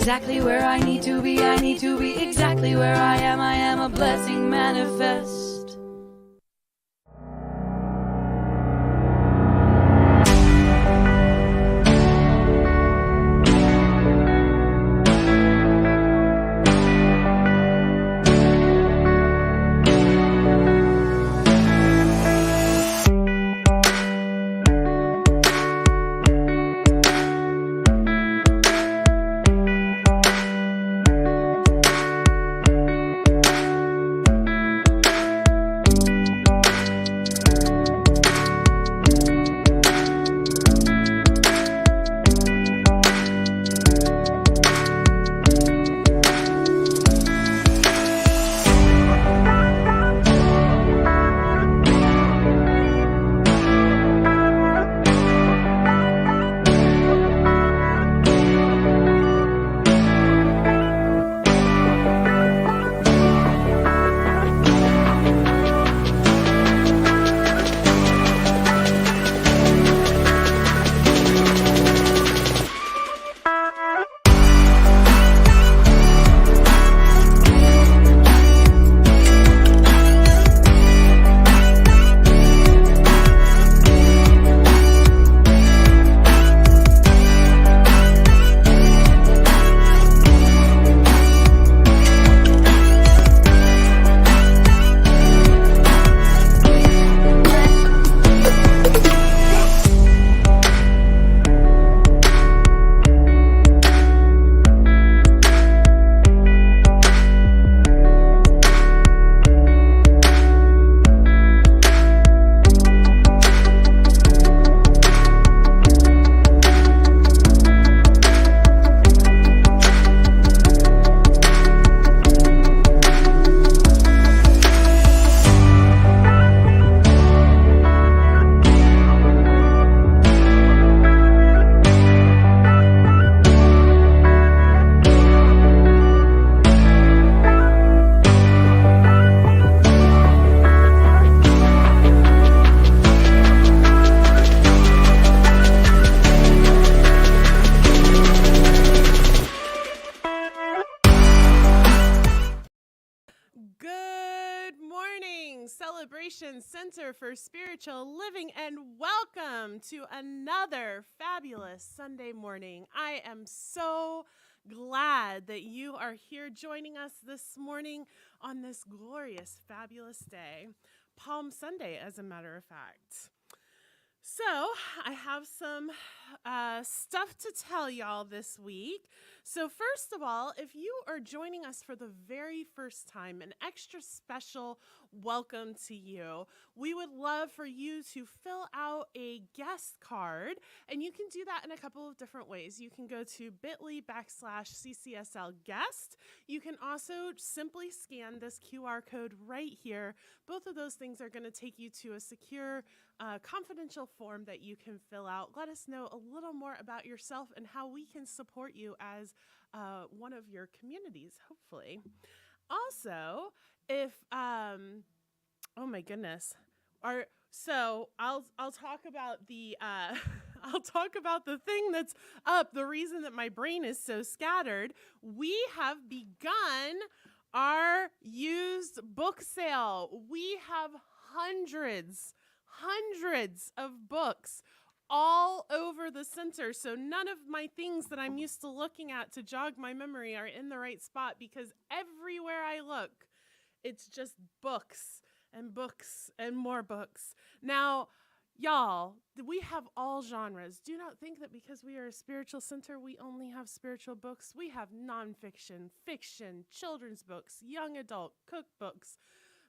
exactly where I need to be. I need to be exactly where I am. I am a blessing manifest. morning, Celebration Center for Spiritual Living, and welcome to another fabulous Sunday morning. I am so glad that you are here joining us this morning on this glorious, fabulous day. Palm Sunday, as a matter of fact. So, I have some stuff to tell y'all this week. So, first of all, if you are joining us for the very first time, an extra special welcome to you. We would love for you to fill out a guest card, and you can do that in a couple of different ways. You can go to bit.ly/CCSL guest. You can also simply scan this QR code right here. Both of those things are going to take you to a secure confidential form that you can fill out. Let us know a little more about yourself and how we can support you as one of your communities, hopefully. Also, if oh my goodness, so I'll talk about the I'll talk about the thing that's up. The reason that my brain is so scattered. We have begun our used book sale. We have hundreds of books all over the center. So none of my things that I'm used to looking at to jog my memory are in the right spot, because everywhere I look, it's just books and books and more books. Now, y'all, we have all genres. Do not think that because we are a spiritual center, we only have spiritual books. We have nonfiction, fiction, children's books, young adult, cookbooks,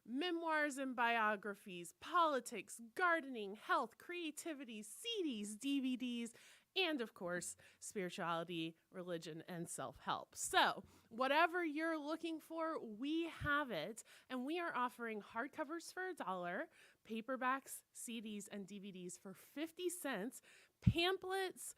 memoirs and biographies, politics, gardening, health, creativity, CDs, DVDs, and of course, spirituality, religion, and self-help. So whatever you're looking for, we have it. And we are offering hardcovers for $1, paperbacks, CDs, and DVDs for 50 cents. Pamphlets,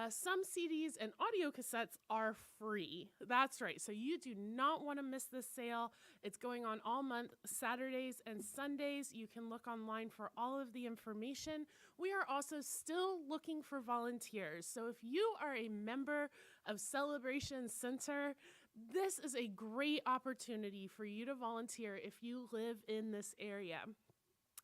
some CDs and audio cassettes are free. That's right. So you do not want to miss this sale. It's going on all month, Saturdays and Sundays. You can look online for all of the information. We are also still looking for volunteers. So if you are a member of Celebration Center, this is a great opportunity for you to volunteer if you live in this area.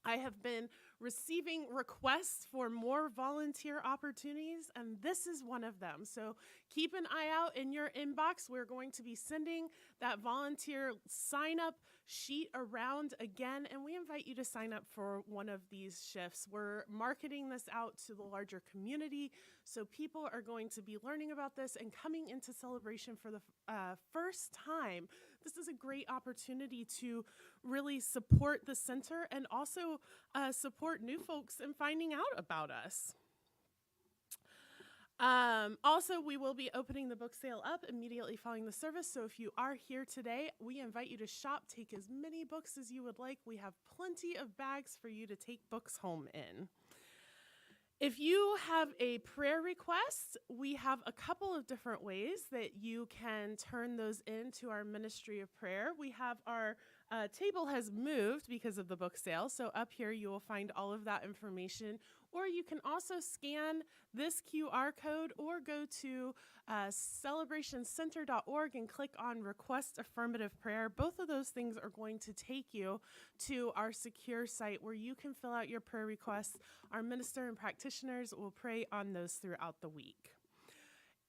I have been receiving requests for more volunteer opportunities, and this is one of them. So keep an eye out in your inbox. We're going to be sending that volunteer sign-up sheet around again, and we invite you to sign up for one of these shifts. We're marketing this out to the larger community, so people are going to be learning about this and coming into Celebration for the first time. This is a great opportunity to really support the center and also support new folks in finding out about us. Also, we will be opening the book sale up immediately following the service. So if you are here today, we invite you to shop, take as many books as you would like. We have plenty of bags for you to take books home in. If you have a prayer request, we have a couple of different ways that you can turn those into our ministry of prayer. We have our table has moved because of the book sale. So up here you will find all of that information. Or you can also scan this QR code or go to celebrationcenter.org and click on Request Affirmative Prayer. Both of those things are going to take you to our secure site where you can fill out your prayer requests. Our minister and practitioners will pray on those throughout the week.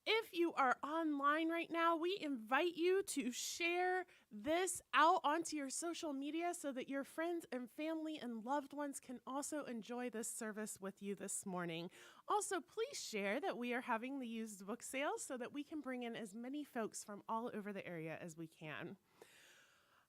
If you are online right now, we invite you to share this out onto your social media so that your friends and family and loved ones can also enjoy this service with you this morning. Also, please share that we are having the used book sale so that we can bring in as many folks from all over the area as we can.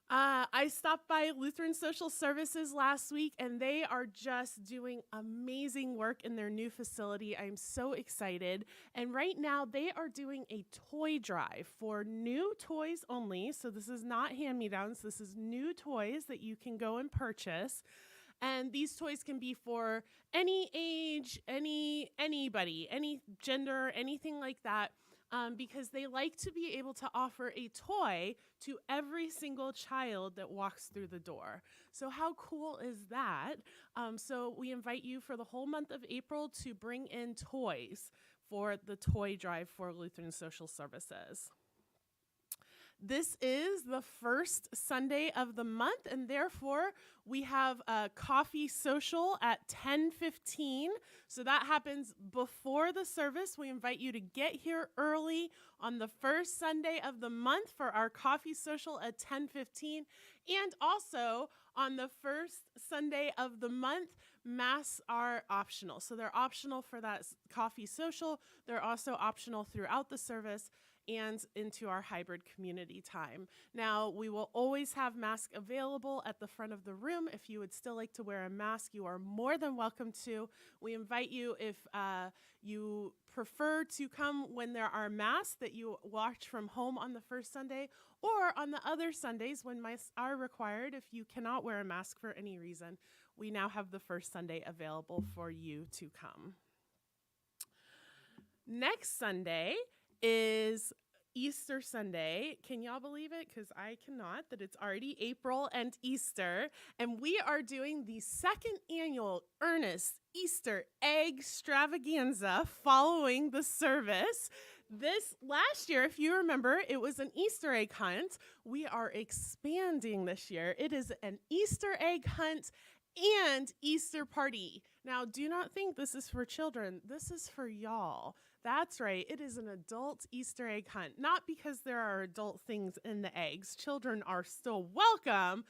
I stopped by Lutheran Social Services last week, and they are just doing amazing work in their new facility. I'm so excited. And right now, they are doing a toy drive for new toys only. So this is not hand-me-downs. This is new toys that you can go and purchase. And these toys can be for any age, anybody, any gender, anything like that. Because they like to be able to offer a toy to every single child that walks through the door. So how cool is that? So we invite you for the whole month of April to bring in toys for the toy drive for Lutheran Social Services. This is the first Sunday of the month, and therefore we have a coffee social at 10:15. So that happens before the service. We invite you to get here early on the first Sunday of the month for our coffee social at 10:15. And also on the first Sunday of the month, masks are optional. So they're optional for that coffee social. They're also optional throughout the service and into our hybrid community time. Now, we will always have masks available at the front of the room. If you would still like to wear a mask, you are more than welcome to. We invite you, if you prefer to come when there are masks, that you watch from home on the first Sunday, or on the other Sundays when masks are required. If you cannot wear a mask for any reason, we now have the first Sunday available for you to come. Next Sunday is Easter Sunday. Can y'all believe it? Because I cannot, that it's already April and Easter. And we are doing the second annual Earnest Easter Egg Extravaganza following the service. This last year, if you remember, it was an Easter egg hunt. We are expanding this year. It is an Easter egg hunt and Easter party. Now, do not think this is for children. This is for y'all. That's right. It is an adult Easter egg hunt. Not because there are adult things in the eggs. Children are still welcome.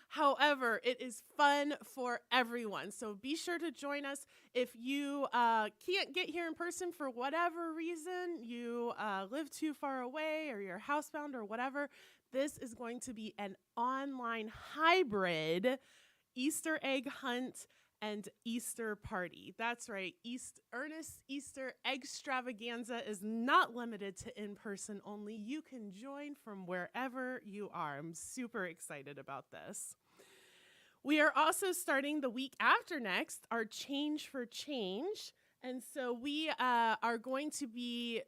However, it is fun for everyone. So be sure to join us. If you can't get here in person for whatever reason, you live too far away or you're housebound or whatever, this is going to be an online hybrid Easter egg hunt and Easter party. That's right. Earnest Easter Extravaganza is not limited to in-person only. You can join from wherever you are. I'm super excited about this. We are also starting the week after next, our Change for Change. And so we are going to be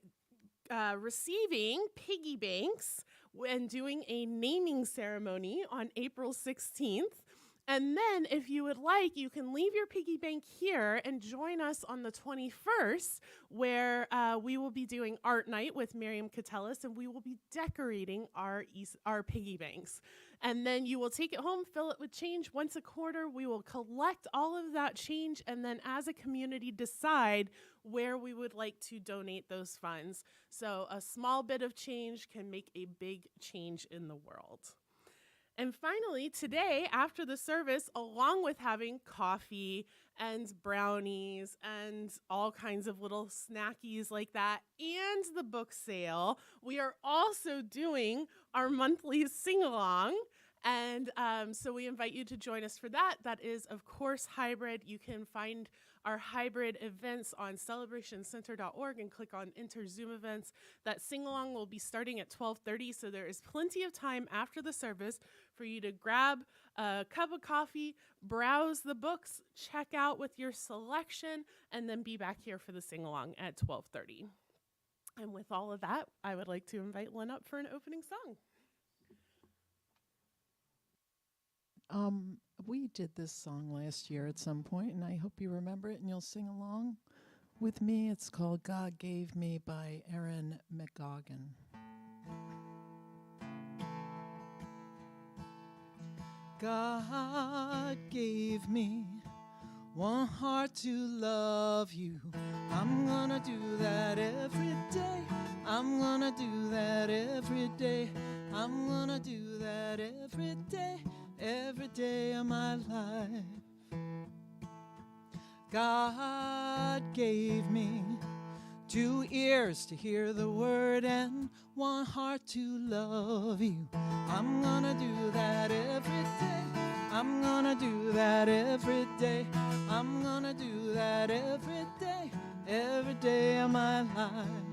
receiving piggy banks and doing a naming ceremony on April 16th. And then, if you would like, you can leave your piggy bank here and join us on the 21st, where we will be doing art night with Miriam Catellis, and we will be decorating our piggy banks. And then you will take it home, fill it with change once a quarter. We will collect all of that change, and then as a community decide where we would like to donate those funds. So a small bit of change can make a big change in the world. And finally, today, after the service, along with having coffee and brownies and all kinds of little snackies like that, and the book sale, we are also doing our monthly sing-along. And so we invite you to join us for that. That is, of course, hybrid. You can find our hybrid events on celebrationcenter.org and click on Enter Zoom events. That sing-along will be starting at 12:30, so there is plenty of time after the service for you to grab a cup of coffee, browse the books, check out with your selection, and then be back here for the sing-along at 12:30. And with all of that, I would like to invite Lynn up for an opening song. We did this song last year at some point, and I hope you remember it and you'll sing along with me. It's called God Gave Me by Erin McGoggin. God gave me one heart to love you. I'm gonna do that every day. I'm gonna do that every day. I'm gonna do that every day of my life. God gave me 2 ears to hear the word and 1 heart to love you. I'm gonna do that every day. I'm gonna do that every day. I'm gonna do that every day of my life.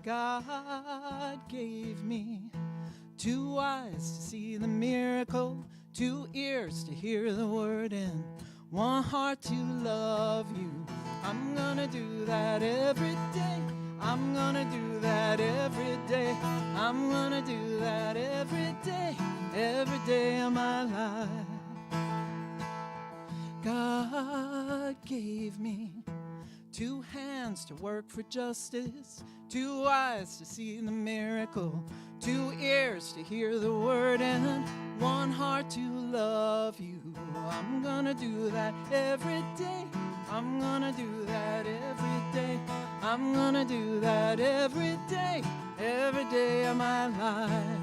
God gave me 2 eyes to see the miracle, 2 ears to hear the word, and 1 heart to love you. I'm gonna do that every day. I'm gonna do that every day. I'm gonna do that every day of my life. God gave me 2 hands to work for justice, 2 eyes to see the miracle, 2 ears to hear the word, and 1 heart to love you. I'm gonna do that every day. I'm gonna do that every day. I'm gonna do that every day of my life.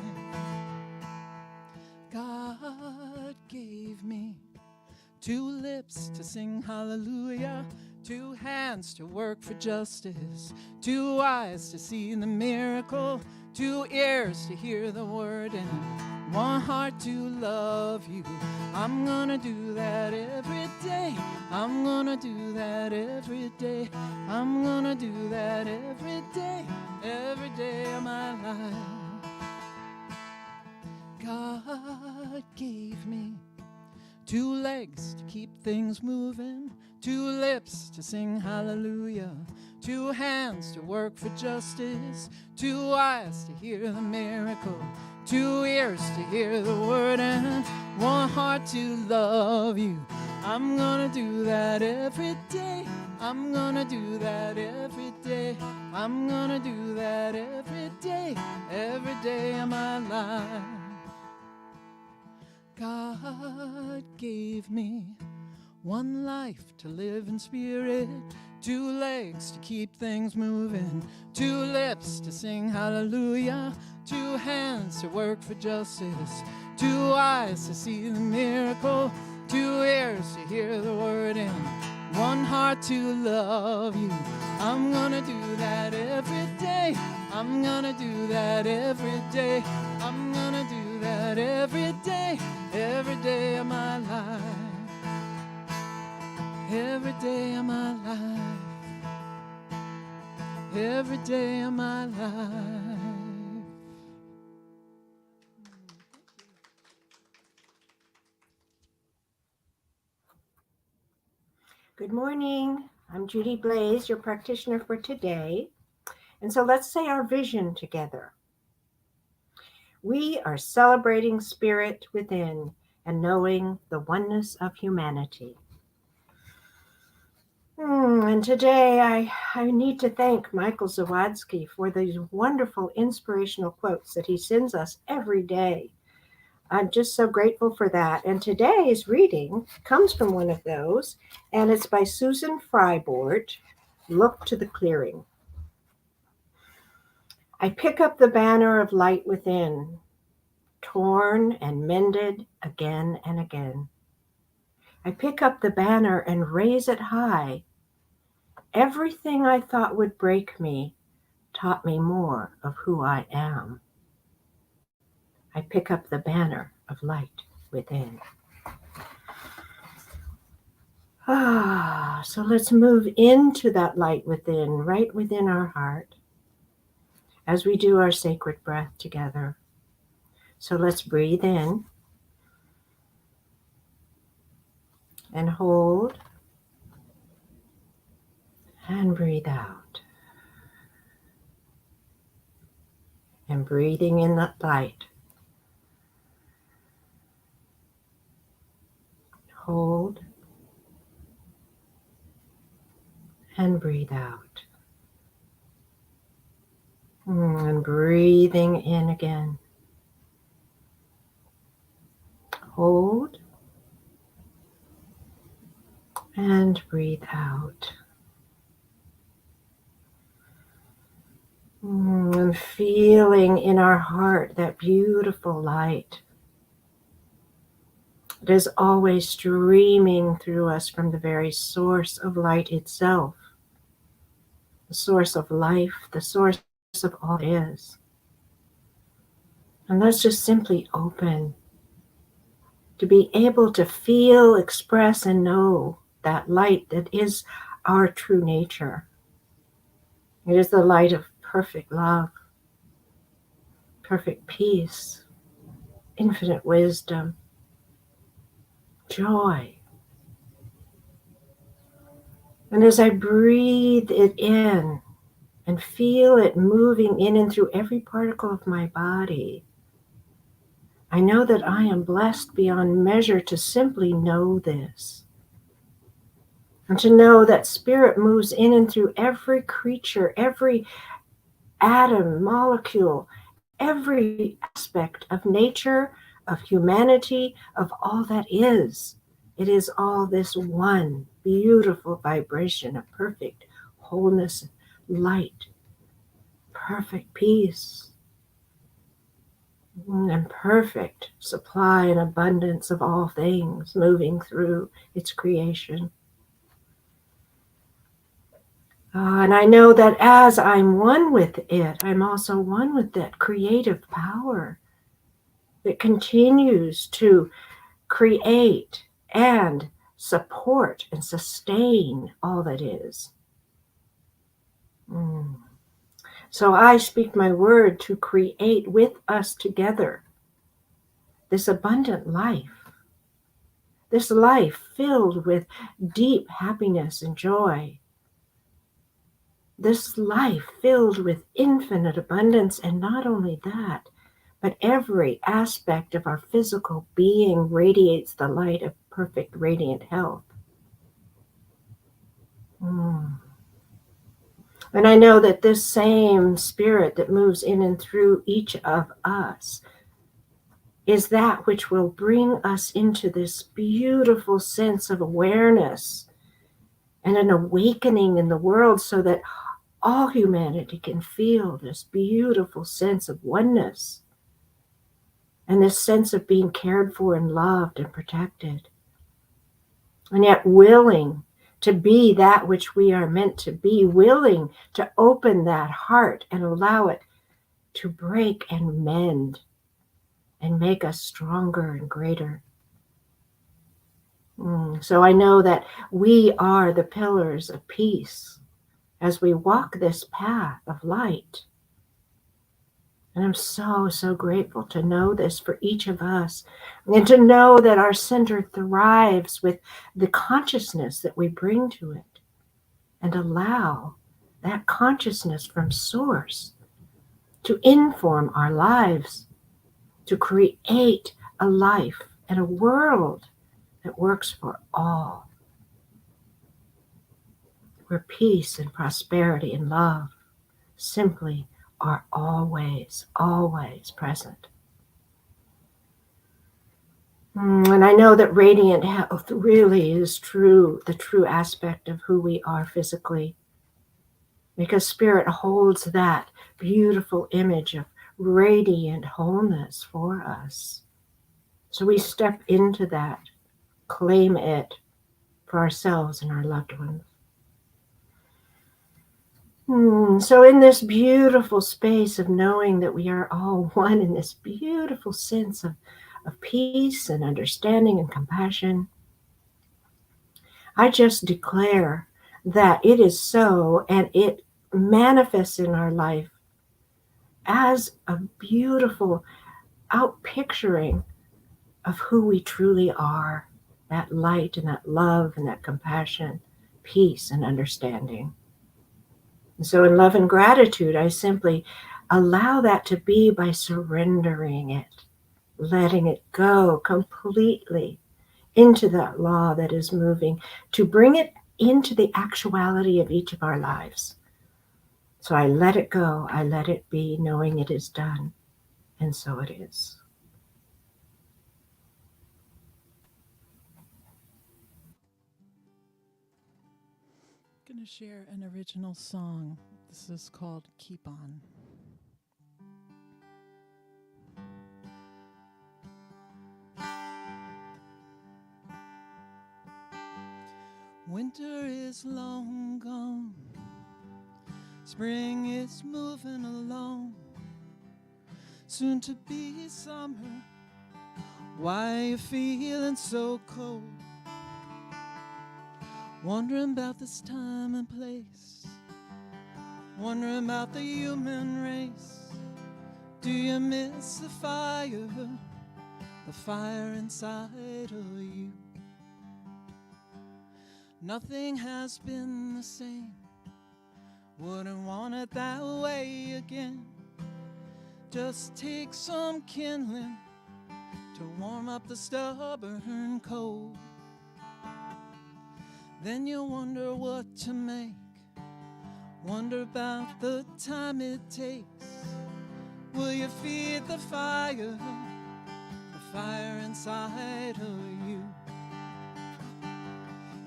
God gave me 2 lips to sing hallelujah, 2 hands to work for justice, 2 eyes to see the miracle, 2 ears to hear the word, and 1 heart to love you. I'm gonna do that every day. I'm gonna do that every day. I'm gonna do that every day of my life. God gave me 2 legs to keep things moving, 2 lips to sing hallelujah, 2 hands to work for justice, 2 eyes to hear the miracle, 2 ears to hear the word, and 1 heart to love you. I'm gonna do that every day. I'm gonna do that every day. I'm gonna do that every day of my life. God gave me 1 life to live in spirit, 2 legs to keep things moving, 2 lips to sing hallelujah, 2 hands to work for justice, 2 eyes to see the miracle, 2 ears to hear the word, and 1 heart to love you. I'm gonna do that every day. I'm gonna do that every day. I'm gonna do that every day of my life. Every day of my life. Every day of my life. Good morning. I'm Judy Blaise, your practitioner for today. And so let's say our vision together. We are celebrating spirit within and knowing the oneness of humanity. And today I need to thank Michael Zawadzki for these wonderful inspirational quotes that he sends us every day. I'm just so grateful for that. And today's reading comes from one of those, and it's by Susan Freibort, Look to the Clearing. I pick up the banner of light within, torn and mended again and again. I pick up the banner and raise it high. Everything I thought would break me taught me more of who I am. I pick up the banner of light within. So let's move into that light within, right within our heart, as we do our sacred breath together. So let's breathe in and hold and breathe out. And breathing in that light. Hold and breathe out. And breathing in again. Hold and breathe out. And feeling in our heart that beautiful light. It is always streaming through us from the very source of light itself, the source of life, the source of all is. And let's just simply open to be able to feel, express, and know that light that is our true nature. It is the light of perfect love, perfect peace, infinite wisdom, joy. And as I breathe it in and feel it moving in and through every particle of my body, I know that I am blessed beyond measure to simply know this. And to know that spirit moves in and through every creature, every atom, molecule, every aspect of nature, of humanity, of all that is. It is all this one beautiful vibration of perfect wholeness, light, perfect peace, and perfect supply and abundance of all things moving through its creation. And I know that as I'm one with it, I'm also one with that creative power that continues to create and support and sustain all that is. So I speak my word to create with us together this abundant life, this life filled with deep happiness and joy, this life filled with infinite abundance. And not only that, but every aspect of our physical being radiates the light of perfect radiant health. And I know that this same spirit that moves in and through each of us is that which will bring us into this beautiful sense of awareness and an awakening in the world, so that all humanity can feel this beautiful sense of oneness and this sense of being cared for and loved and protected, and yet willing to be that which we are meant to be, willing to open that heart and allow it to break and mend and make us stronger and greater. So I know that we are the pillars of peace as we walk this path of light. And I'm so, so grateful to know this for each of us, and to know that our center thrives with the consciousness that we bring to it, and allow that consciousness from source to inform our lives, to create a life and a world that works for all, where peace and prosperity and love simply are always, always present. And I know that radiant health really is the true aspect of who we are physically, because spirit holds that beautiful image of radiant wholeness for us. So we step into that, claim it for ourselves and our loved ones. So in this beautiful space of knowing that we are all one, in this beautiful sense of peace and understanding and compassion, I just declare that it is so, and it manifests in our life as a beautiful outpicturing of who we truly are, that light and that love and that compassion, peace and understanding. And so in love and gratitude, I simply allow that to be by surrendering it, letting it go completely into that law that is moving, to bring it into the actuality of each of our lives. So I let it go, I let it be, knowing it is done, and so it is. I'm going to share an original song. This is called Keep On. Winter is long gone, spring is moving along, soon to be summer. Why you feeling so cold? Wondering about this time and place, wondering about the human race. Do you miss the fire inside of you? Nothing has been the same, wouldn't want it that way again. Just take some kindling to warm up the stubborn cold. Then you'll wonder what to make. Wonder about the time it takes. Will you feed the fire inside of you?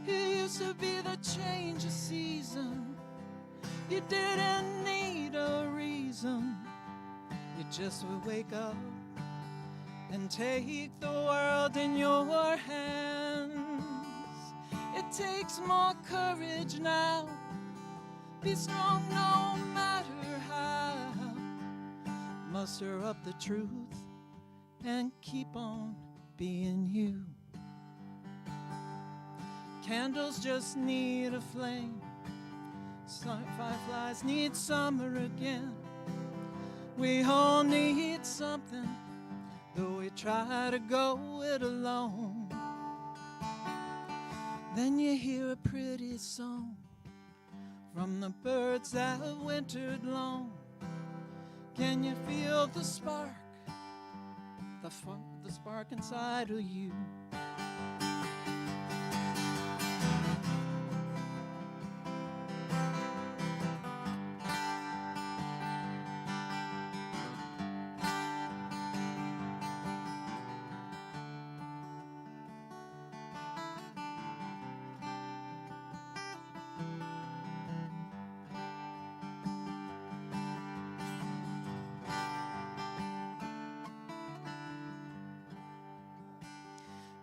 It used to be the change of season. You didn't need a reason. You just would wake up and take the world in your hands. It takes more courage now. Be strong no matter how. Muster up the truth and keep on being you. Candles just need a flame. Fireflies need summer again. We all need something, though we try to go it alone. Then you hear a pretty song from the birds that have wintered long. Can you feel the spark, the spark inside of you?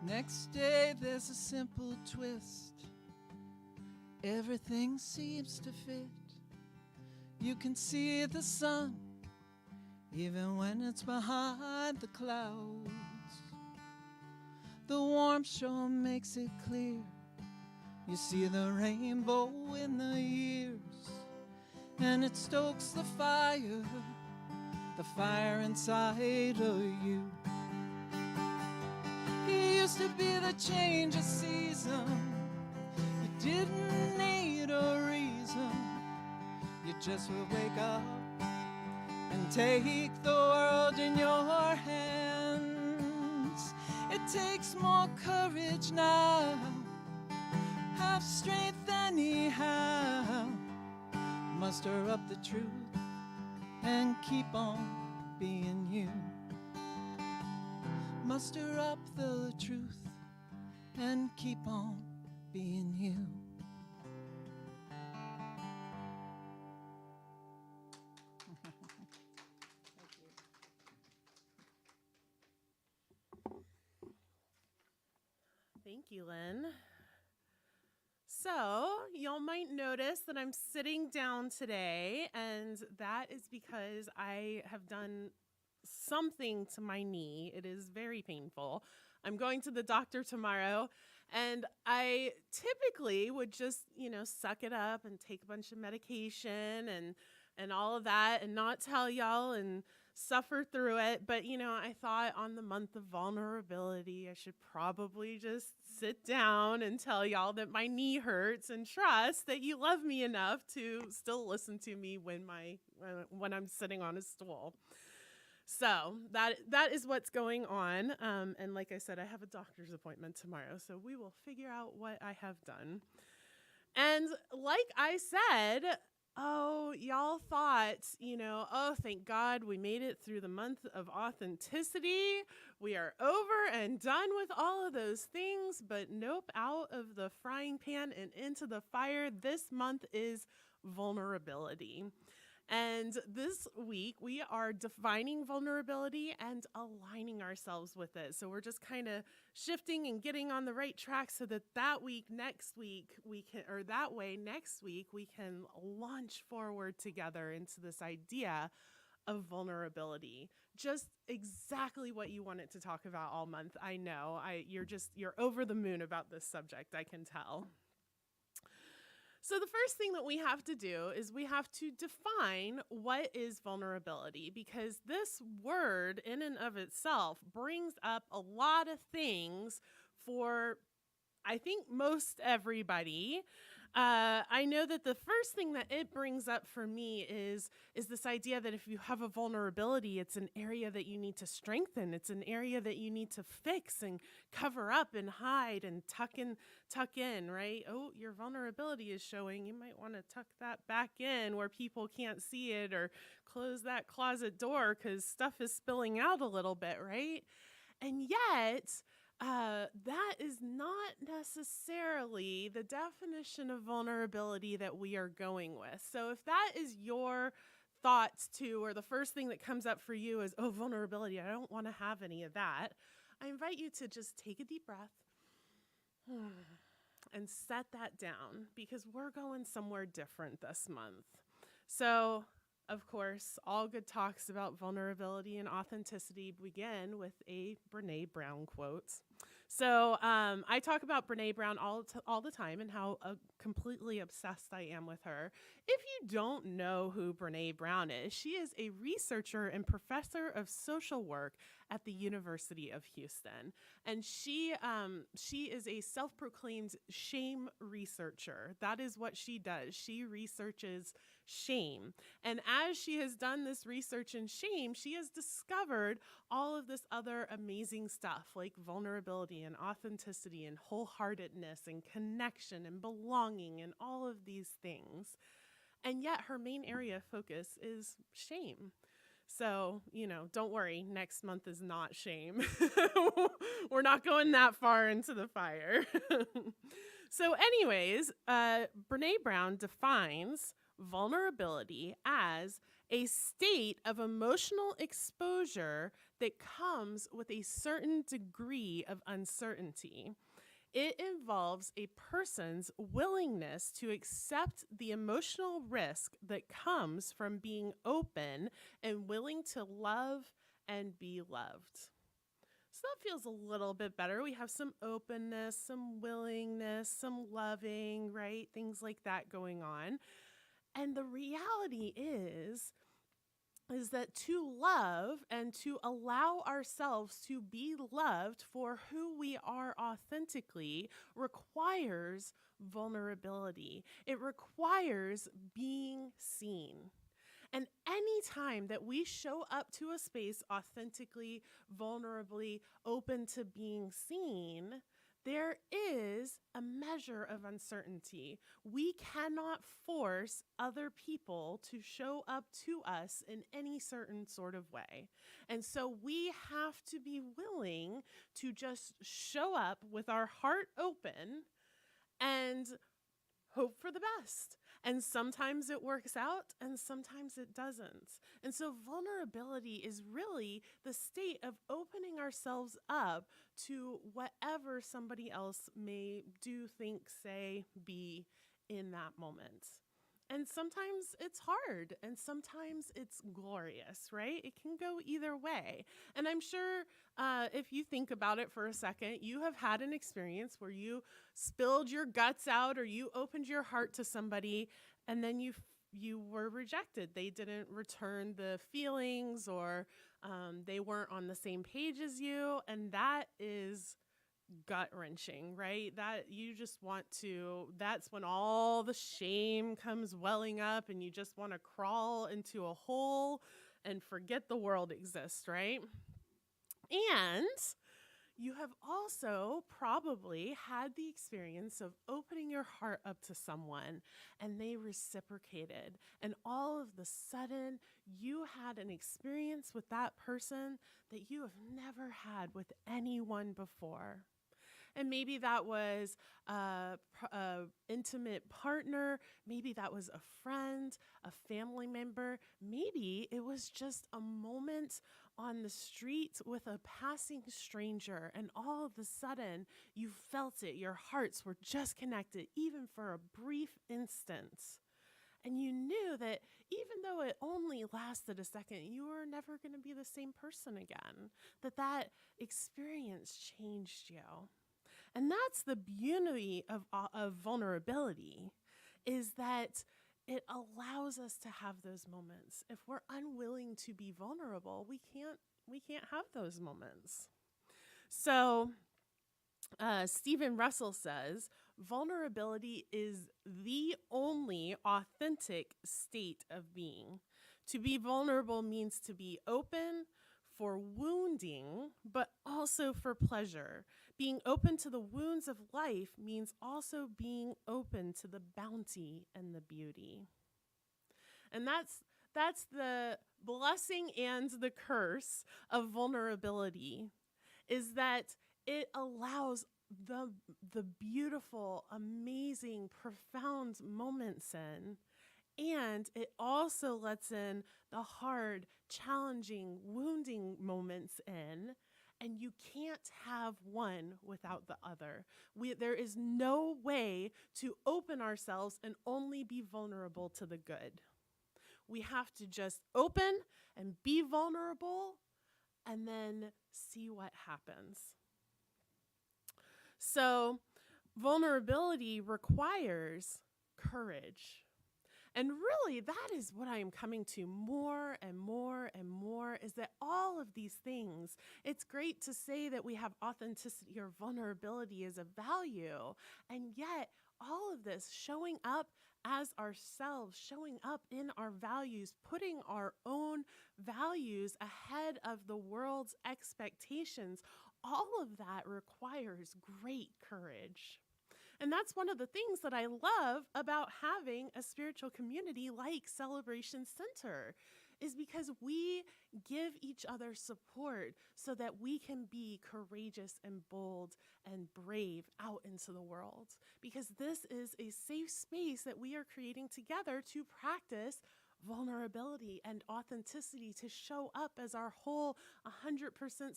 Next day there's a simple twist. Everything seems to fit. You can see the sun even when it's behind the clouds. The warmth sure makes it clear. You see the rainbow in the years, and it stokes the fire inside of you. It used to be the change of season. You didn't need a reason. You just would wake up and take the world in your hands. It takes more courage now. Have strength anyhow. Muster up the truth and keep on being you. Muster up the truth and keep on being you. Thank you, Lynn. So, y'all might notice that I'm sitting down today, and that is because I have done something to my knee. It is very painful. I'm going to the doctor tomorrow, and I typically would just, suck it up and take a bunch of medication and all of that and not tell y'all and suffer through it. But, I thought on the month of vulnerability, I should probably just sit down and tell y'all that my knee hurts and trust that you love me enough to still listen to me when I'm sitting on a stool. So that is what's going on. And like I said, I have a doctor's appointment tomorrow, so we will figure out what I have done. And like I said, y'all thought, thank God we made it through the month of authenticity. We are over and done with all of those things, but nope, out of the frying pan and into the fire. This month is vulnerability. And this week, we are defining vulnerability and aligning ourselves with it. So we're just kind of shifting and getting on the right track so that next week, we can launch forward together into this idea of vulnerability. Just exactly what you wanted to talk about all month. I know. You're over the moon about this subject, I can tell. So the first thing that we have to do is we have to define what is vulnerability, because this word in and of itself brings up a lot of things for I think most everybody. I know that the first thing that it brings up for me is this idea that if you have a vulnerability, it's an area that you need to strengthen. It's an area that you need to fix and cover up and hide and tuck in, right? Oh, your vulnerability is showing. You might want to tuck that back in where people can't see it, or close that closet door because stuff is spilling out a little bit, right? And yet, that is not necessarily the definition of vulnerability that we are going with. So if that is your thoughts too, or the first thing that comes up for you is, oh, vulnerability, I don't want to have any of that, I invite you to just take a deep breath and set that down, because we're going somewhere different this month. So, of course, all good talks about vulnerability and authenticity begin with a Brené Brown quote. So I talk about Brené Brown all the time and how completely obsessed I am with her. If you don't know who Brené Brown is, she is a researcher and professor of social work at the University of Houston. And she is a self-proclaimed shame researcher. That is what she does. She researches shame. And as she has done this research in shame, she has discovered all of this other amazing stuff like vulnerability and authenticity and wholeheartedness and connection and belonging and all of these things. And yet her main area of focus is shame. So, don't worry, next month is not shame. We're not going that far into the fire. So anyways, Brené Brown defines vulnerability as a state of emotional exposure that comes with a certain degree of uncertainty. It involves a person's willingness to accept the emotional risk that comes from being open and willing to love and be loved. So that feels a little bit better. We have some openness, some willingness, some loving, right? Things like that going on. And the reality is that to love and to allow ourselves to be loved for who we are authentically requires vulnerability. It requires being seen. And any time that we show up to a space authentically, vulnerably, open to being seen, there is a measure of uncertainty. We cannot force other people to show up to us in any certain sort of way. And so we have to be willing to just show up with our heart open and hope for the best. And sometimes it works out and sometimes it doesn't. And so vulnerability is really the state of opening ourselves up to whatever somebody else may do, think, say, be in that moment. And sometimes it's hard and sometimes it's glorious, right? It can go either way. And I'm sure if you think about it for a second, you have had an experience where you spilled your guts out or you opened your heart to somebody and then you were rejected. They didn't return the feelings, or they weren't on the same page as you. And that is gut-wrenching, right? That you just want to, that's when all the shame comes welling up and you just want to crawl into a hole and forget the world exists, right? And you have also probably had the experience of opening your heart up to someone and they reciprocated. And all of the sudden, you had an experience with that person that you have never had with anyone before. And maybe that was a intimate partner. Maybe that was a friend, a family member. Maybe it was just a moment on the street with a passing stranger. And all of a sudden, you felt it. Your hearts were just connected, even for a brief instant. And you knew that even though it only lasted a second, you were never going to be the same person again. That experience changed you. And that's the beauty of vulnerability, is that it allows us to have those moments. If we're unwilling to be vulnerable, we can't have those moments. So Stephen Russell says, vulnerability is the only authentic state of being. To be vulnerable means to be open for wounding, but also for pleasure. Being open to the wounds of life means also being open to the bounty and the beauty. And that's the blessing and the curse of vulnerability, is that it allows the beautiful, amazing, profound moments in, and it also lets in the hard, challenging, wounding moments in, and you can't have one without the other. There is no way to open ourselves and only be vulnerable to the good. We have to just open and be vulnerable and then see what happens. So, vulnerability requires courage. And really, that is what I am coming to more and more and more, is that all of these things, it's great to say that we have authenticity or vulnerability as a value, and yet all of this, showing up as ourselves, showing up in our values, putting our own values ahead of the world's expectations, all of that requires great courage. And that's one of the things that I love about having a spiritual community like Celebration Center, is because we give each other support so that we can be courageous and bold and brave out into the world. Because this is a safe space that we are creating together to practice vulnerability and authenticity, to show up as our whole 100%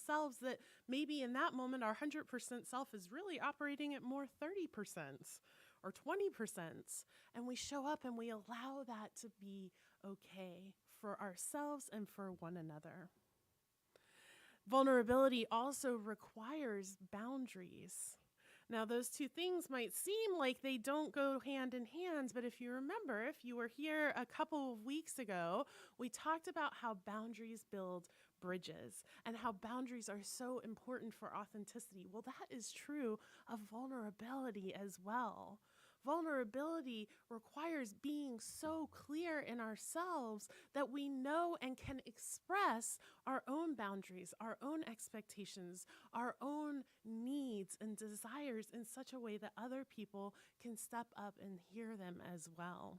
selves, that maybe in that moment our 100% self is really operating at more 30% or 20%, and we show up and we allow that to be okay for ourselves and for one another. Vulnerability also requires boundaries. Now, those two things might seem like they don't go hand in hand, but if you remember, if you were here a couple of weeks ago, we talked about how boundaries build bridges and how boundaries are so important for authenticity. Well, that is true of vulnerability as well. Vulnerability requires being so clear in ourselves that we know and can express our own boundaries, our own expectations, our own needs and desires in such a way that other people can step up and hear them as well.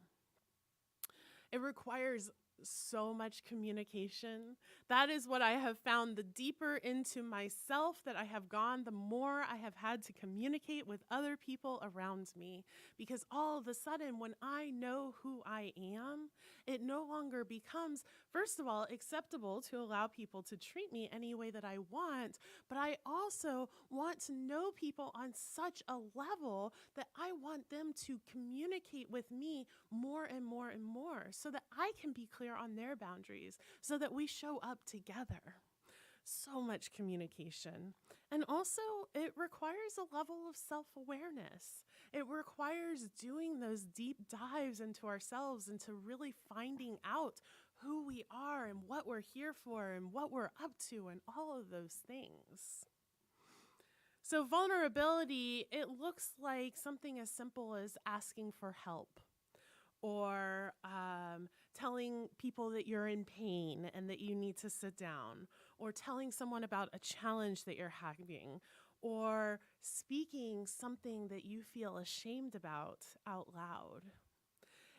It requires so much communication. That is what I have found. The deeper into myself that I have gone, the more I have had to communicate with other people around me. Because all of a sudden, when I know who I am, it no longer becomes, first of all, acceptable to allow people to treat me any way that I want, but I also want to know people on such a level that I want them to communicate with me more and more and more, so that I can be clear on their boundaries, so that we show up together. So much communication. And also, it requires a level of self-awareness. It requires doing those deep dives into ourselves, into really finding out who we are and what we're here for and what we're up to and all of those things. So vulnerability, it looks like something as simple as asking for help, or telling people that you're in pain and that you need to sit down, or telling someone about a challenge that you're having, or speaking something that you feel ashamed about out loud.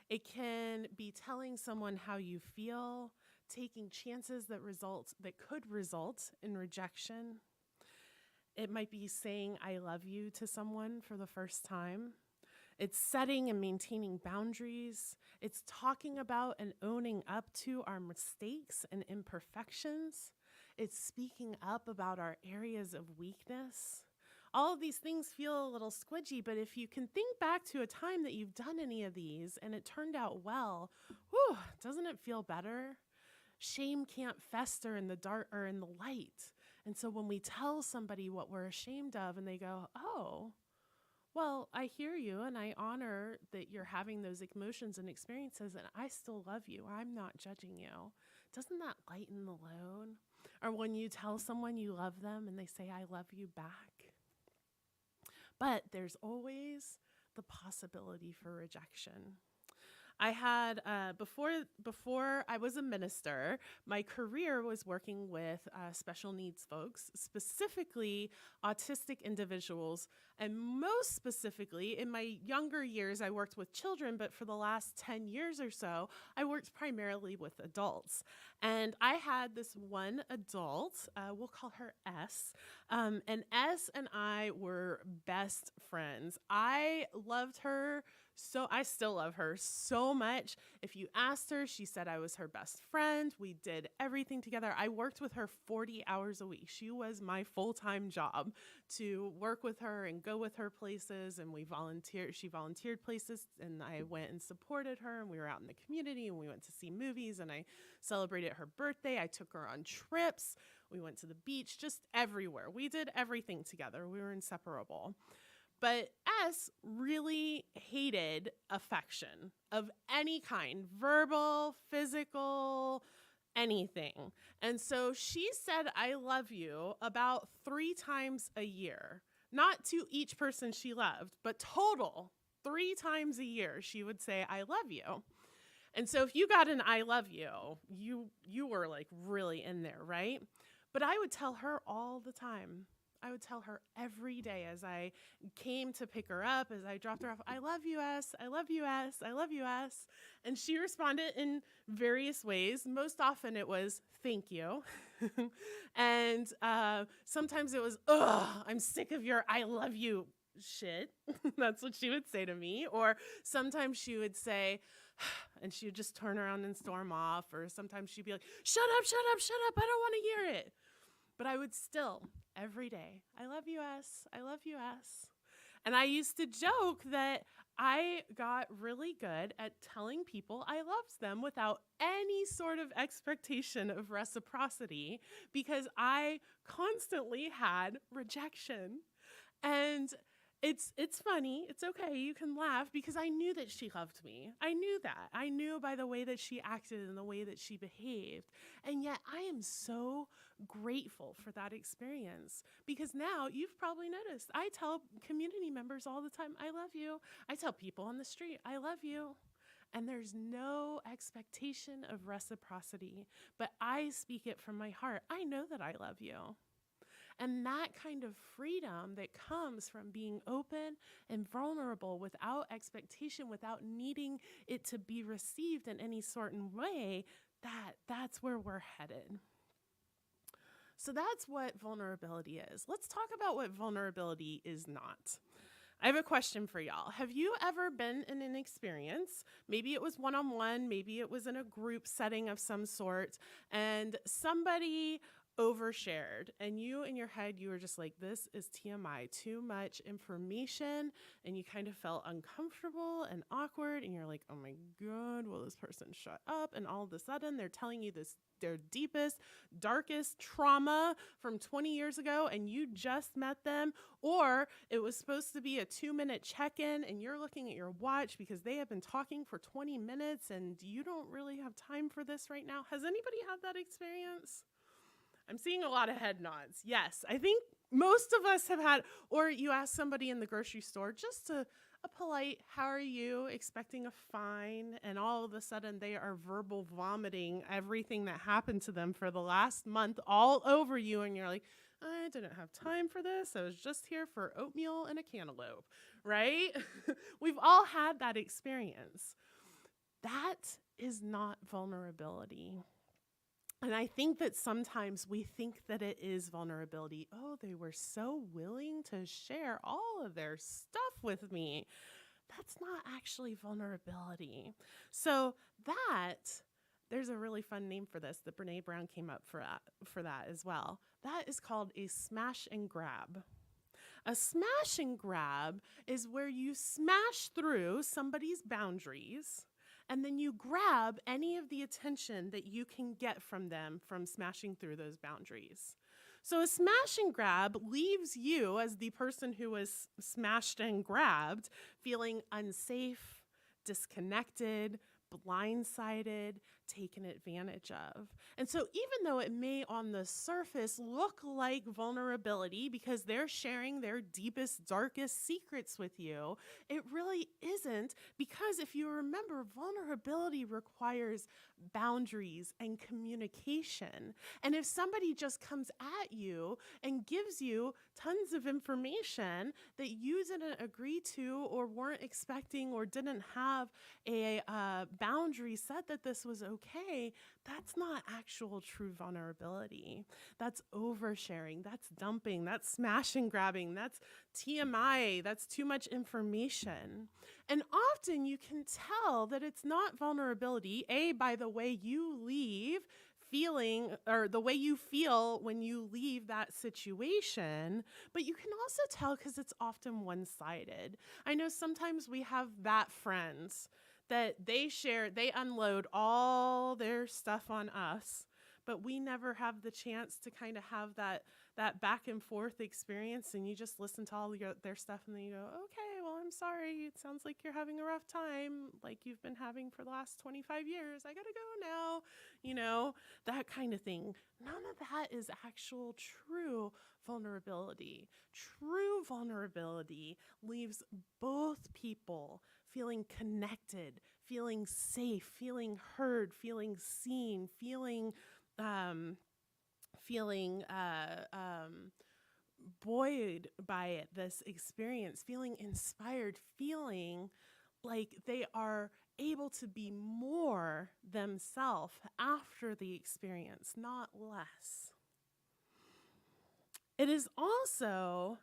It can be telling someone how you feel, taking chances that could result in rejection. It might be saying I love you to someone for the first time. It's setting and maintaining boundaries. It's talking about and owning up to our mistakes and imperfections. It's speaking up about our areas of weakness. All of these things feel a little squidgy, but if you can think back to a time that you've done any of these and it turned out well, doesn't it feel better? Shame can't fester in the dark or in the light. And so when we tell somebody what we're ashamed of and they go, oh, well, I hear you and I honor that you're having those emotions and experiences, and I still love you. I'm not judging you. Doesn't that lighten the load? Or when you tell someone you love them and they say, I love you back. but there's always the possibility for rejection. I had before I was a minister, my career was working with special needs folks, specifically autistic individuals, and most specifically in my younger years, I worked with children, but for the last 10 years or so, I worked primarily with adults. And I had this one adult, we'll call her S, and S and I were best friends. I loved her. So I still love her so much. If you asked her, she said I was her best friend. We did everything together. I worked with her 40 hours a week. She was my full-time job to work with her and go with her places. And she volunteered places, and I went and supported her, and we were out in the community, and we went to see movies, and I celebrated her birthday. I took her on trips. We went to the beach, just everywhere. We did everything together. We were inseparable. But S really hated affection of any kind, verbal, physical, anything. And so she said, I love you about 3 times a year, not to each person she loved, but total 3 times a year. She would say, I love you. And so if you got an I love you, you were like really in there, right? But I would tell her all the time. I would tell her every day as I came to pick her up, as I dropped her off, I love you, S. I love you, S. I love you, S. And she responded in various ways. Most often it was, thank you. And sometimes it was, ugh, I'm sick of your I love you shit. That's what she would say to me. Or sometimes she would say, and she would just turn around and storm off. Or sometimes she'd be like, shut up, shut up, shut up. I don't want to hear it. But I would still, every day, I love you, S. I love you, S. And I used to joke that I got really good at telling people I loved them without any sort of expectation of reciprocity because I constantly had rejection. And it's funny. It's okay. You can laugh because I knew that she loved me. I knew that. I knew by the way that she acted and the way that she behaved. And yet I am so grateful for that experience because now you've probably noticed I tell community members all the time, I love you. I tell people on the street, I love you. And there's no expectation of reciprocity, but I speak it from my heart. I know that I love you. And that kind of freedom that comes from being open and vulnerable without expectation, without needing it to be received in any certain way, that's where we're headed. So that's what vulnerability is. Let's talk about what vulnerability is not. I have a question for y'all. Have you ever been in an experience, maybe it was one-on-one, maybe it was in a group setting of some sort, and somebody overshared and you in your head, you were just like, this is TMI, too much information, and you kind of felt uncomfortable and awkward, and you're like, oh my God, will this person shut up? And all of a sudden they're telling you this, their deepest, darkest trauma from 20 years ago, and you just met them, or it was supposed to be a 2-minute check-in and you're looking at your watch because they have been talking for 20 minutes and you don't really have time for this right now. Has anybody had that experience? I'm seeing a lot of head nods. Yes, I think most of us have had, or you ask somebody in the grocery store just a polite, how are you, expecting a fine, and all of a sudden they are verbal vomiting everything that happened to them for the last month all over you, and you're like, I didn't have time for this. I was just here for oatmeal and a cantaloupe, right? We've all had that experience. That is not vulnerability. And I think that sometimes we think that it is vulnerability. Oh, they were so willing to share all of their stuff with me. That's not actually vulnerability. So there's a really fun name for this that Brene Brown came up for that as well. That is called a smash and grab. A smash and grab is where you smash through somebody's boundaries and then you grab any of the attention that you can get from them from smashing through those boundaries. So a smash and grab leaves you as the person who was smashed and grabbed feeling unsafe, disconnected, blindsided, taken advantage of. And so even though it may on the surface look like vulnerability because they're sharing their deepest, darkest secrets with you, it really isn't, because if you remember, vulnerability requires boundaries and communication. And if somebody just comes at you and gives you tons of information that you didn't agree to or weren't expecting or didn't have a boundary set that this was okay, that's not actual true vulnerability. That's oversharing, that's dumping, that's smash and grabbing, that's TMI, that's too much information. And often you can tell that it's not vulnerability, A, by the way you leave feeling, or the way you feel when you leave that situation, but you can also tell because it's often one-sided. I know sometimes we have that friends that they unload all their stuff on us, but we never have the chance to kind of have that back and forth experience, and you just listen to all their stuff and then you go, okay, well, I'm sorry. It sounds like you're having a rough time like you've been having for the last 25 years. I got to go now, that kind of thing. None of that is actual true vulnerability. True vulnerability leaves both people feeling connected, feeling safe, feeling heard, feeling seen, feeling buoyed by it, this experience, feeling inspired, feeling like they are able to be more themselves after the experience, not less. It also,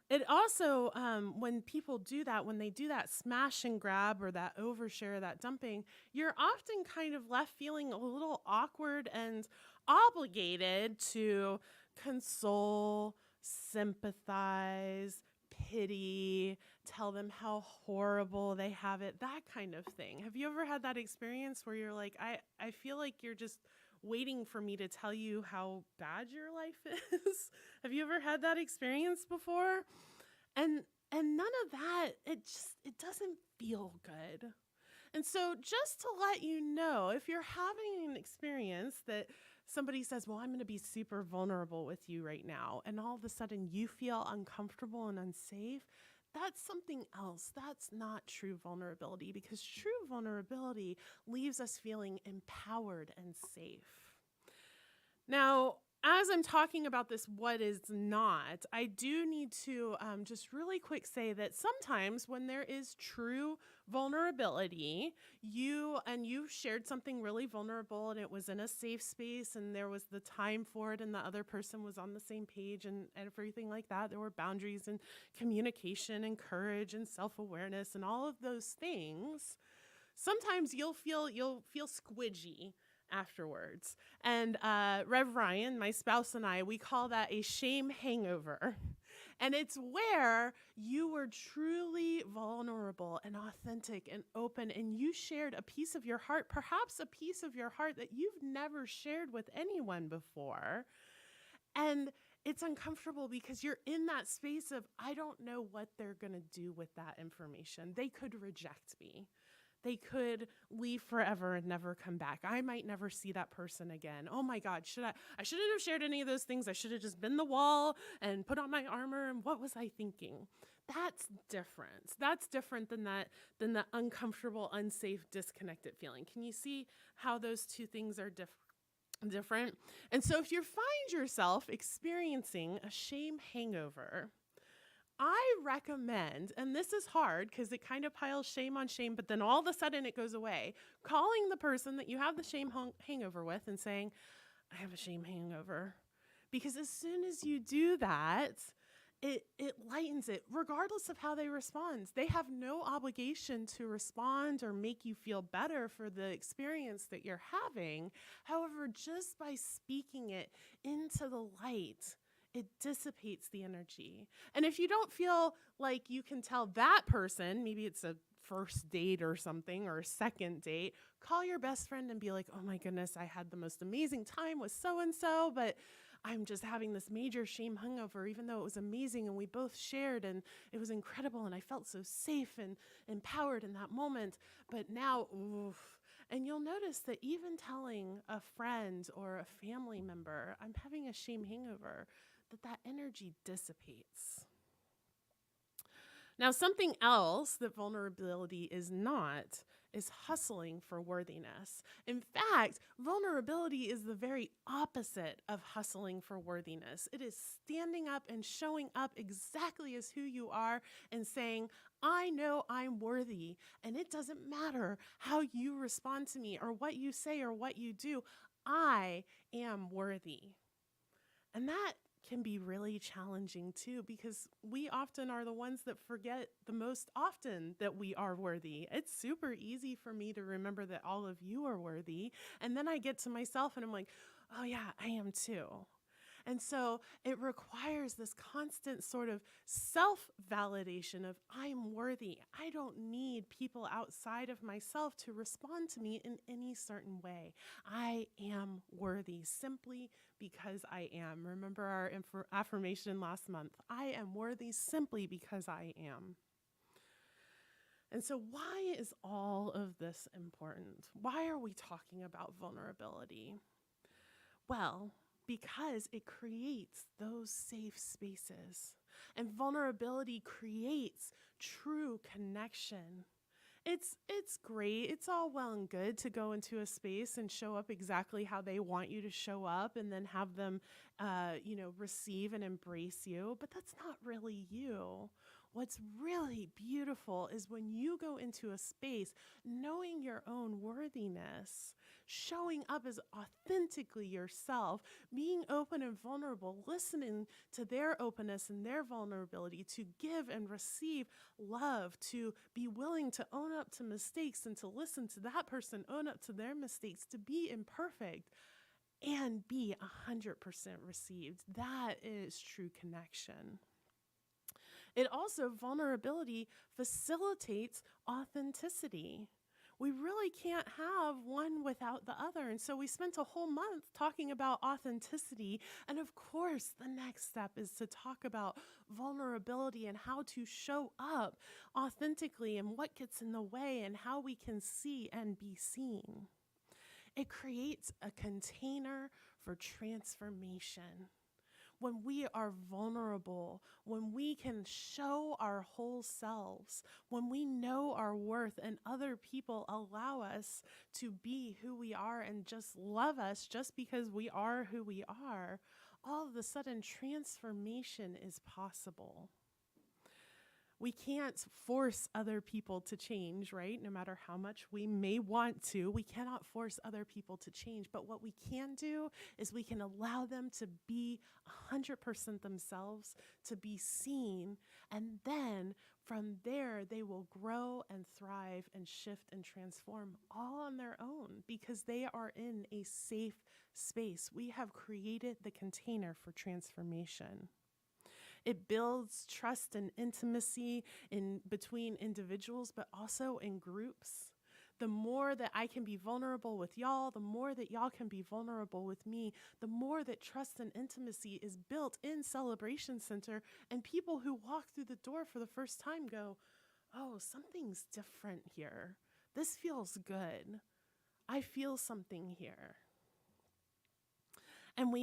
when people do that, when they do that smash and grab or that overshare, that dumping, you're often kind of left feeling a little awkward and obligated to console, sympathize, pity, tell them how horrible they have it, that kind of thing. Have you ever had that experience where you're like, I feel like you're just waiting for me to tell you how bad your life is? Have you ever had that experience before? And none of that, it doesn't feel good. And so just to let you know, if you're having an experience that somebody says, well, I'm going to be super vulnerable with you right now, and all of a sudden you feel uncomfortable and unsafe, that's something else. That's not true vulnerability, because true vulnerability leaves us feeling empowered and safe. Now, as I'm talking about this, what is not, I do need to just really quick say that sometimes when there is true vulnerability, you shared something really vulnerable and it was in a safe space and there was the time for it and the other person was on the same page and everything like that. There were boundaries and communication and courage and self-awareness and all of those things. Sometimes you'll feel squidgy afterwards. And Rev Ryan, my spouse, and I, we call that a shame hangover. And it's where you were truly vulnerable and authentic and open, and you shared a piece of your heart, perhaps a piece of your heart that you've never shared with anyone before. And it's uncomfortable because you're in that space of, I don't know what they're going to do with that information. They could reject me. They could leave forever and never come back. I might never see that person again. Oh my God, I shouldn't have shared any of those things. I should have just been the wall and put on my armor. And what was I thinking? That's different. That's different than the uncomfortable, unsafe, disconnected feeling. Can you see how those two things are different? And so if you find yourself experiencing a shame hangover, I recommend, and this is hard because it kind of piles shame on shame, but then all of a sudden it goes away, calling the person that you have the shame hangover with and saying, I have a shame hangover. Because as soon as you do that, it lightens it, regardless of how they respond. They have no obligation to respond or make you feel better for the experience that you're having. However, just by speaking it into the light, it dissipates the energy. And if you don't feel like you can tell that person, maybe it's a first date or something, or a second date, call your best friend and be like, oh my goodness, I had the most amazing time with so-and-so, but I'm just having this major shame hangover, even though it was amazing and we both shared and it was incredible and I felt so safe and empowered in that moment. But now, oof. And you'll notice that even telling a friend or a family member, I'm having a shame hangover, that energy dissipates. Now, something else that vulnerability is not is hustling for worthiness. In fact, vulnerability is the very opposite of hustling for worthiness. It is standing up and showing up exactly as who you are and saying, I know I'm worthy, and it doesn't matter how you respond to me or what you say or what you do. I am worthy. And that can be really challenging too, because we often are the ones that forget the most often that we are worthy. It's super easy for me to remember that all of you are worthy. And then I get to myself and I'm like, oh yeah, I am too. And so it requires this constant sort of self-validation of I'm worthy. I don't need people outside of myself to respond to me in any certain way. I am worthy simply because I am. Remember our affirmation last month. I am worthy simply because I am. And so why is all of this important? Why are we talking about vulnerability? Well, because it creates those safe spaces. And vulnerability creates true connection. It's great. It's all well and good to go into a space and show up exactly how they want you to show up and then have them, receive and embrace you. But that's not really you. What's really beautiful is when you go into a space knowing your own worthiness, showing up as authentically yourself, being open and vulnerable, listening to their openness and their vulnerability, to give and receive love, to be willing to own up to mistakes and to listen to that person own up to their mistakes, to be imperfect and be 100% received. That is true connection. It also, vulnerability facilitates authenticity. We really can't have one without the other. And so we spent a whole month talking about authenticity. And of course, the next step is to talk about vulnerability and how to show up authentically and what gets in the way and how we can see and be seen. It creates a container for transformation. When we are vulnerable, when we can show our whole selves, when we know our worth and other people allow us to be who we are and just love us just because we are who we are, all of a sudden transformation is possible. We can't force other people to change, right? No matter how much we may want to, we cannot force other people to change. But what we can do is we can allow them to be 100% themselves, to be seen, and then from there they will grow and thrive and shift and transform all on their own because they are in a safe space. We have created the container for transformation. It builds trust and intimacy in between individuals, but also in groups. The more that I can be vulnerable with y'all, the more that y'all can be vulnerable with me, the more that trust and intimacy is built in Celebration Center, and people who walk through the door for the first time go, oh, something's different here. This feels good. I feel something here. And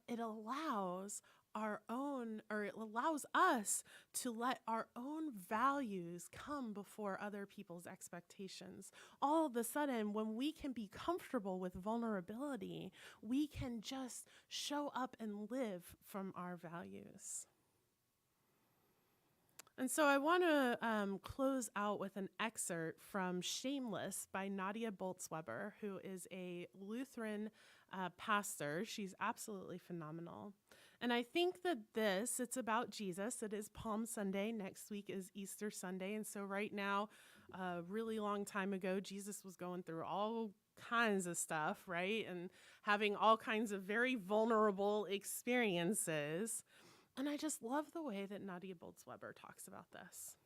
it allows it allows us to let our own values come before other people's expectations. All of a sudden, when we can be comfortable with vulnerability, we can just show up and live from our values. And so I want to close out with an excerpt from Shameless by Nadia Bolz-Weber, who is a Lutheran pastor. She's absolutely phenomenal. And I think that it's about Jesus. It is Palm Sunday. Next week is Easter Sunday. And so right now, a really long time ago, Jesus was going through all kinds of stuff, right? And having all kinds of very vulnerable experiences. And I just love the way that Nadia Bolz-Weber talks about this.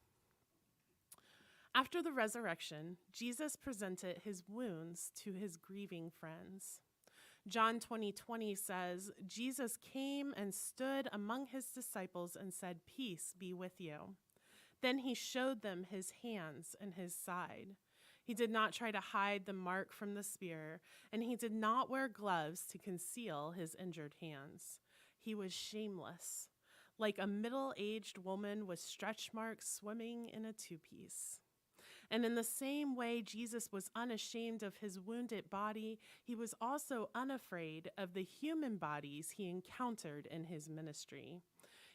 After the resurrection, Jesus presented his wounds to his grieving friends. John 20:20 says, Jesus came and stood among his disciples and said, "Peace be with you." Then he showed them his hands and his side. He did not try to hide the mark from the spear, and he did not wear gloves to conceal his injured hands. He was shameless, like a middle-aged woman with stretch marks swimming in a two-piece. And in the same way Jesus was unashamed of his wounded body, he was also unafraid of the human bodies he encountered in his ministry.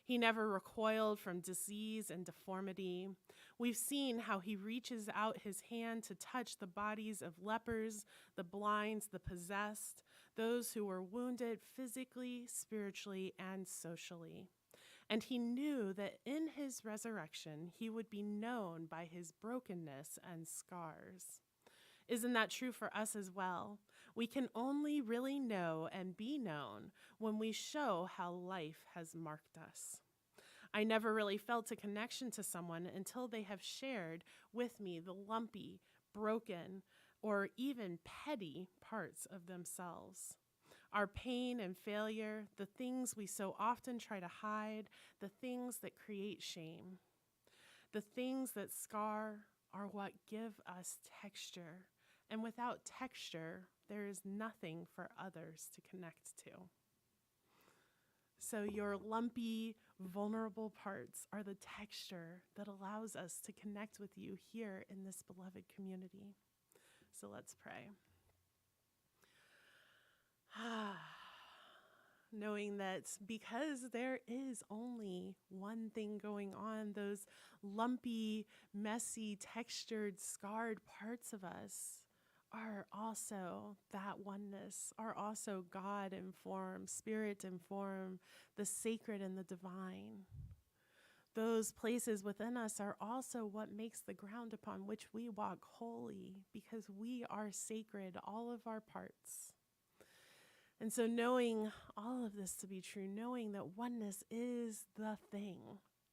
He never recoiled from disease and deformity. We've seen how he reaches out his hand to touch the bodies of lepers, the blind, the possessed, those who were wounded physically, spiritually, and socially. And he knew that in his resurrection, he would be known by his brokenness and scars. Isn't that true for us as well? We can only really know and be known when we show how life has marked us. I never really felt a connection to someone until they have shared with me the lumpy, broken, or even petty parts of themselves. Our pain and failure, the things we so often try to hide, the things that create shame, the things that scar are what give us texture. And without texture, there is nothing for others to connect to. So your lumpy, vulnerable parts are the texture that allows us to connect with you here in this beloved community. So let's pray. Knowing that because there is only one thing going on, those lumpy, messy, textured, scarred parts of us are also that oneness, are also God-informed, Spirit-informed, the sacred and the divine. Those places within us are also what makes the ground upon which we walk holy, because we are sacred, all of our parts. And so knowing all of this to be true, knowing that oneness is the thing,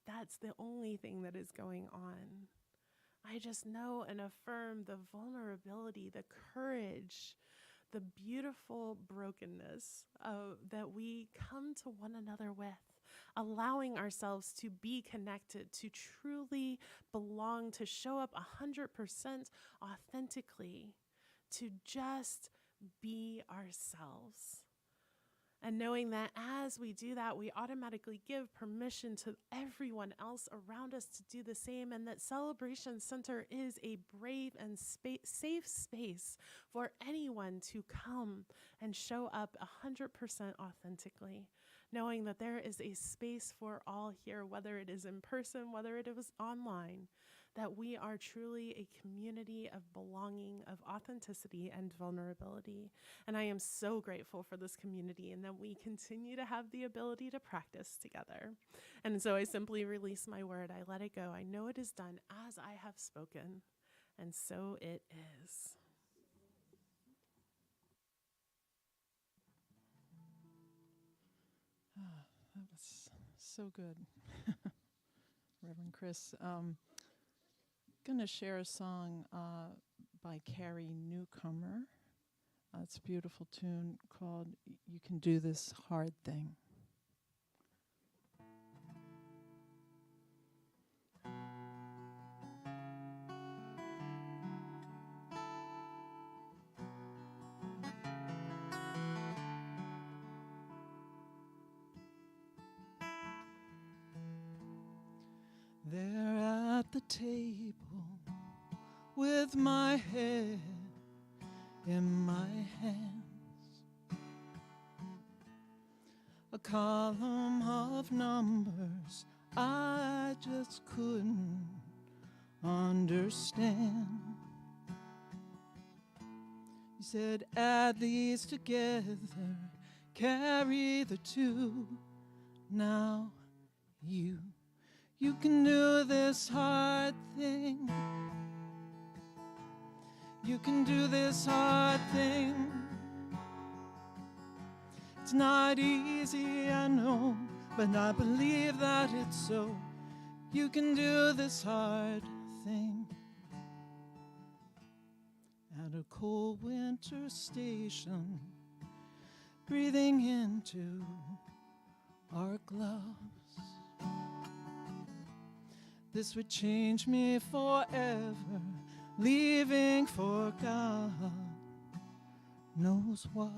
that's the only thing that is going on. I just know and affirm the vulnerability, the courage, the beautiful brokenness that we come to one another with, allowing ourselves to be connected, to truly belong, to show up 100% authentically, to just be ourselves. And knowing that as we do that, we automatically give permission to everyone else around us to do the same, and that Celebration Center is a brave and safe space for anyone to come and show up 100% authentically, knowing that there is a space for all here, whether it is in person, whether it is online, that we are truly a community of belonging, of authenticity and vulnerability. And I am so grateful for this community and that we continue to have the ability to practice together. And so I simply release my word. I let it go. I know it is done as I have spoken, and so it is. That was so good. Reverend Kris. Going to share a song by Carrie Newcomer. It's a beautiful tune called You Can Do This Hard Thing. There at the table with my head in my hands, a column of numbers I just couldn't understand. You said add these together, carry the two. Now you can do this hard thing. You can do this hard thing. It's not easy, I know, but I believe that it's so. You can do this hard thing. At a cold winter station, breathing into our gloves. This would change me forever. leaving for God knows what.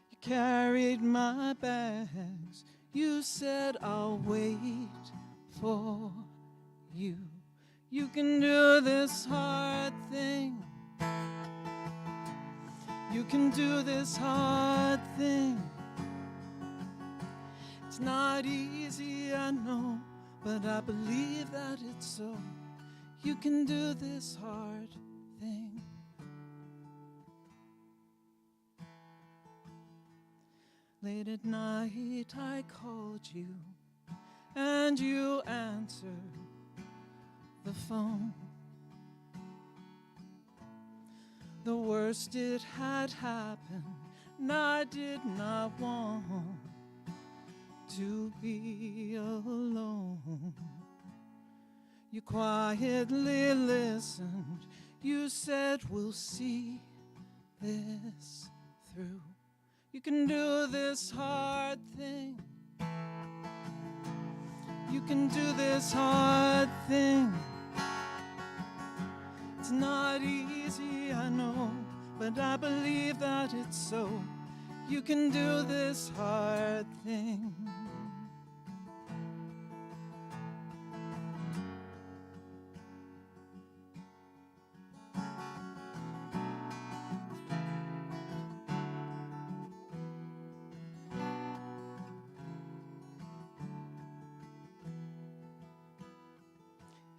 You carried my bags, you said I'll wait for you. You can do this hard thing. You can do this hard thing. It's not easy, I know, but I believe that it's so. You can do this hard thing. Late at night I called you, and you answered the phone. The worst it had happened, and I did not want to be alone. You quietly listened, you said we'll see this through. You can do this hard thing. You can do this hard thing. It's not easy, I know, but I believe that it's so. You can do this hard thing.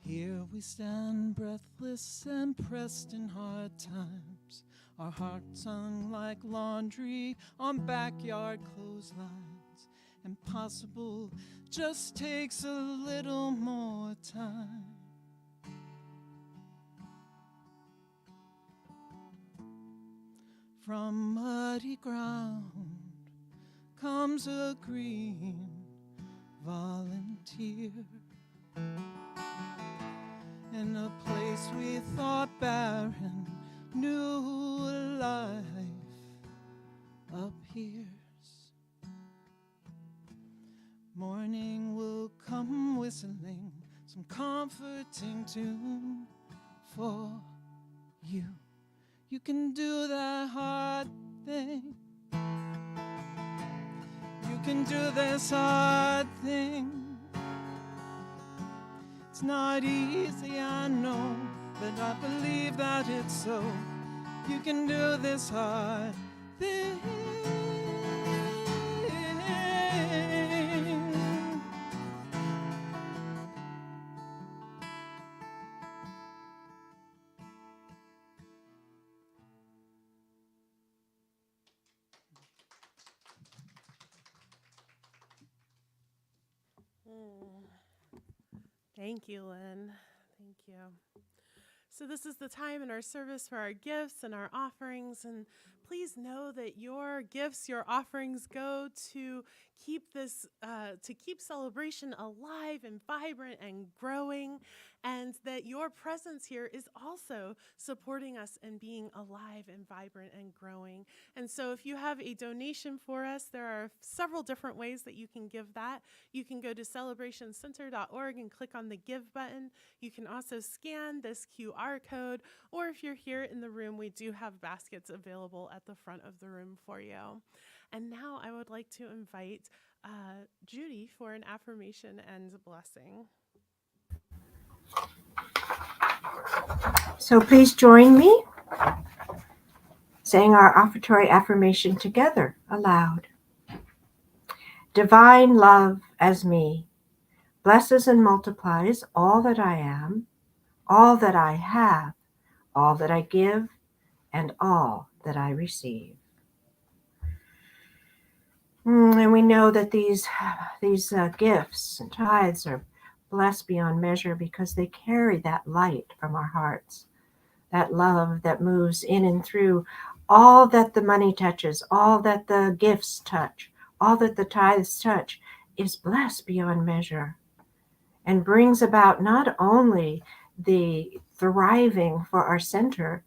Here we stand breathless and pressed in hard times, our hearts hung like laundry on backyard clotheslines. Impossible just takes a little more time. From muddy ground comes a green volunteer. In a place we thought barren, new life appears. Morning will come whistling some comforting tune for you. You can do that hard thing. You can do this hard thing. It's not easy, I know, but I believe that it's so. You can do this hard thing. Thank you, Lynn. Thank you. So this is the time in our service for our gifts and our offerings, and please know that your gifts, your offerings go to keep this, to keep celebration alive and vibrant and growing, and that your presence here is also supporting us in being alive and vibrant and growing. And so if you have a donation for us, there are several different ways that you can give that. You can go to celebrationcenter.org and click on the Give button. You can also scan this QR code, or if you're here in the room, we do have baskets available at the front of the room for you. And now I would like to invite Judy for an affirmation and blessing. So please join me saying our offertory affirmation together aloud. Divine love as me blesses and multiplies all that I am, all that I have, all that I give, and all that I receive. And we know that these gifts and tithes are blessed beyond measure because they carry that light from our hearts, that love that moves in and through all that the money touches, all that the gifts touch, all that the tithes touch is blessed beyond measure and brings about not only the thriving for our center,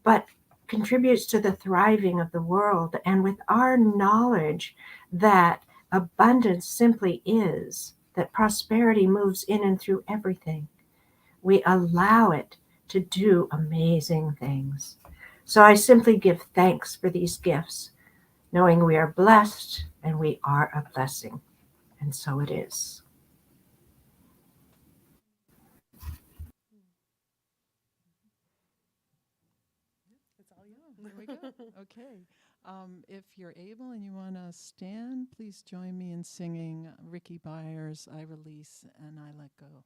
but contributes to the thriving of the world. And with our knowledge that abundance simply is, that prosperity moves in and through everything, we allow it to do amazing things. So I simply give thanks for these gifts, knowing we are blessed and we are a blessing. And so it is. It's all There we go. Okay. If you're able and you want to stand, please join me in singing Ricky Byers' I Release and I Let Go.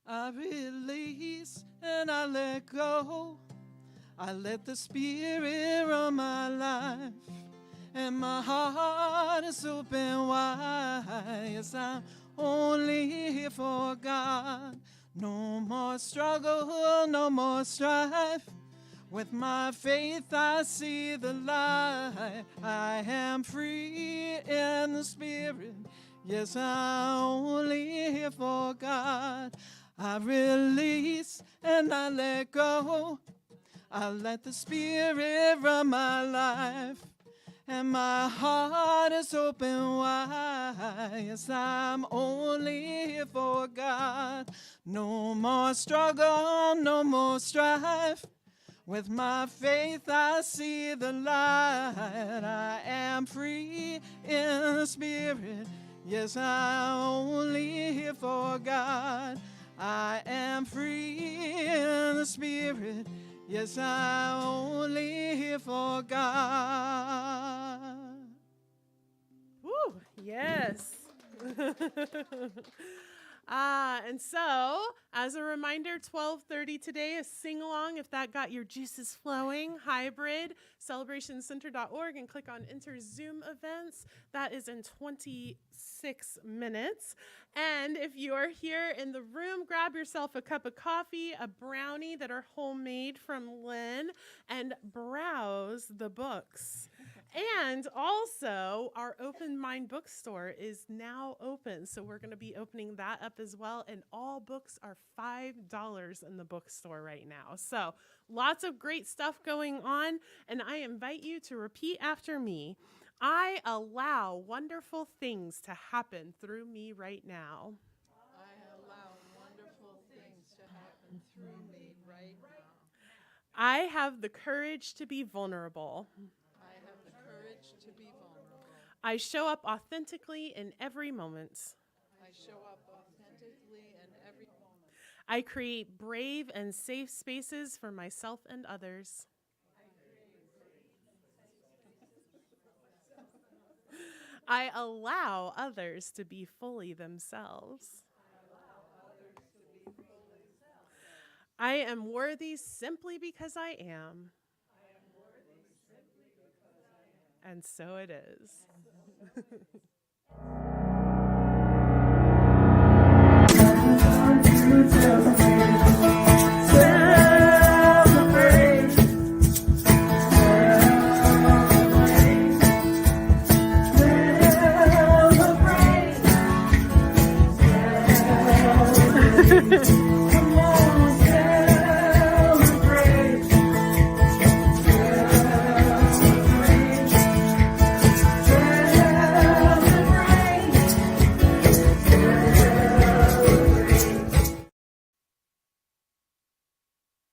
I release and I let go. I let the Spirit run my life. And my heart is open wide. Yes, I'm only here for God. No more struggle, no more strife. With my faith I see the light. I am free in the Spirit. Yes, I'm only here for God. I release and I let go. I let the Spirit run my life. And my heart is open wide. Yes, I'm only here for God. No more struggle, no more strife. With my faith I see the light. I am free in the Spirit. Yes, I'm only here for God. I am free in the Spirit. Yes, I'm only here for God. Woo! Yes. And so, as a reminder, 12:30 today is sing-along. If that got your juices flowing, hybrid, celebrationcenter.org, and click on Enter Zoom Events. That is in 26 minutes. And if you are here in the room, grab yourself a cup of coffee, a brownie that are homemade from Lynn, and browse the books. And also, our Open Mind bookstore is now open. So we're going to be opening that up as well. And all books are $5 in the bookstore right now. So lots of great stuff going on. And I invite you to repeat after me. I allow wonderful things to happen through me right now. I allow wonderful things to happen through me right now. I have the courage to be vulnerable. I have the courage to be vulnerable. I show up authentically in every moment. I show up authentically in every moment. I create brave and safe spaces for myself and others. I allow others to be fully themselves. I am worthy simply because I am. And so it is.